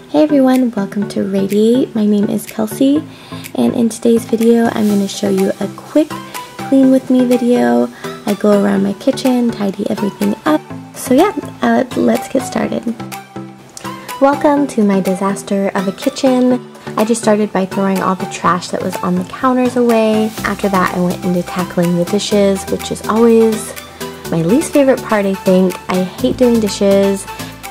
Hey everyone, welcome to Radiate. My name is Kelsey, and in today's video I'm going to show you a quick clean with me video. I go around my kitchen, tidy everything up. So yeah, let's get started. Welcome to my disaster of a kitchen. I just started by throwing all the trash that was on the counters away. After that I went into tackling the dishes, which is always my least favorite part, I think. I hate doing dishes.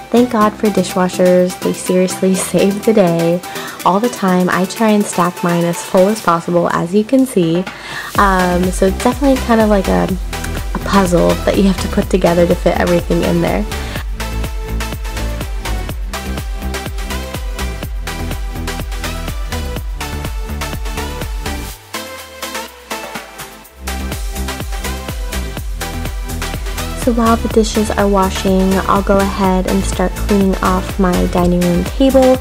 Thank God for dishwashers. They seriously save the day all the time. I try and stack mine as full as possible, as you can see. So it's definitely kind of like a puzzle that you have to put together to fit everything in there. So while the dishes are washing, I'll go ahead and start cleaning off my dining room table,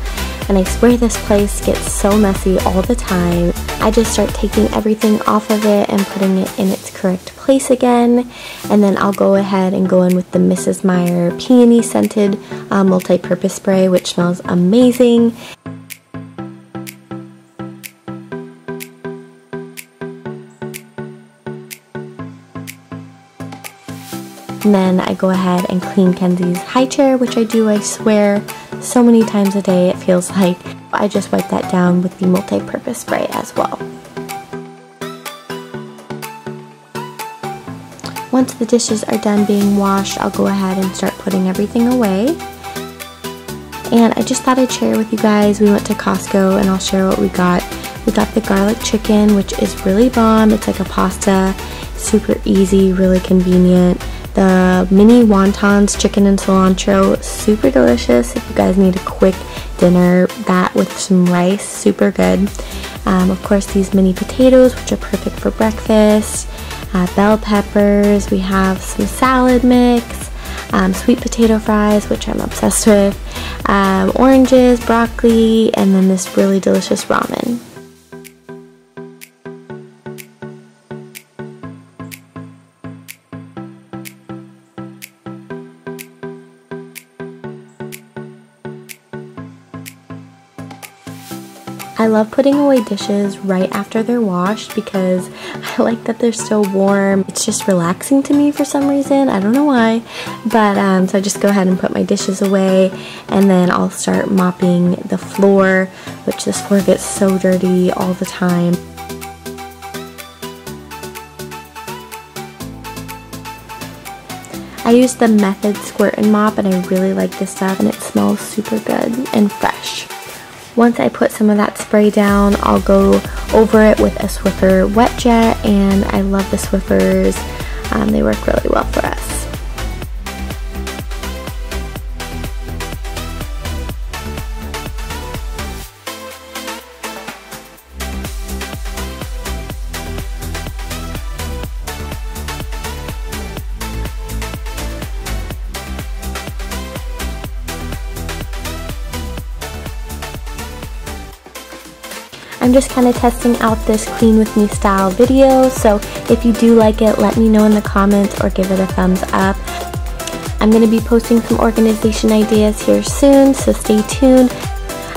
and I swear this place gets so messy all the time. I just start taking everything off of it and putting it in its correct place again, and then I'll go ahead and go in with the Mrs. Meyer peony scented multi-purpose spray, which smells amazing. And then I go ahead and clean Kenzie's high chair, which I do, I swear, so many times a day it feels like. I just wipe that down with the multi-purpose spray as well. Once the dishes are done being washed, I'll go ahead and start putting everything away. And I just thought I'd share with you guys, we went to Costco and I'll share what we got. We got the garlic chicken, which is really bomb. It's like a pasta, super easy, really convenient. The mini wontons, chicken and cilantro, super delicious if you guys need a quick dinner. That with some rice, super good. Of course, these mini potatoes, which are perfect for breakfast. Bell peppers, we have some salad mix, sweet potato fries, which I'm obsessed with, oranges, broccoli, and then this really delicious ramen. I love putting away dishes right after they're washed because I like that they're still warm. It's just relaxing to me for some reason. I don't know why. But so I just go ahead and put my dishes away, and then I'll start mopping the floor, which this floor gets so dirty all the time. I use the Method Squirt and Mop, and I really like this stuff, and it smells super good and fresh. Once I put some of that spray down, I'll go over it with a Swiffer Wet Jet, and I love the Swiffers. They work really well for us. I'm just kind of testing out this clean with me style video, so if you do like it, let me know in the comments or give it a thumbs up. I'm going to be posting some organization ideas here soon, so stay tuned.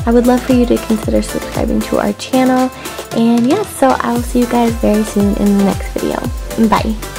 I would love for you to consider subscribing to our channel, and yeah, so I will see you guys very soon in the next video. Bye!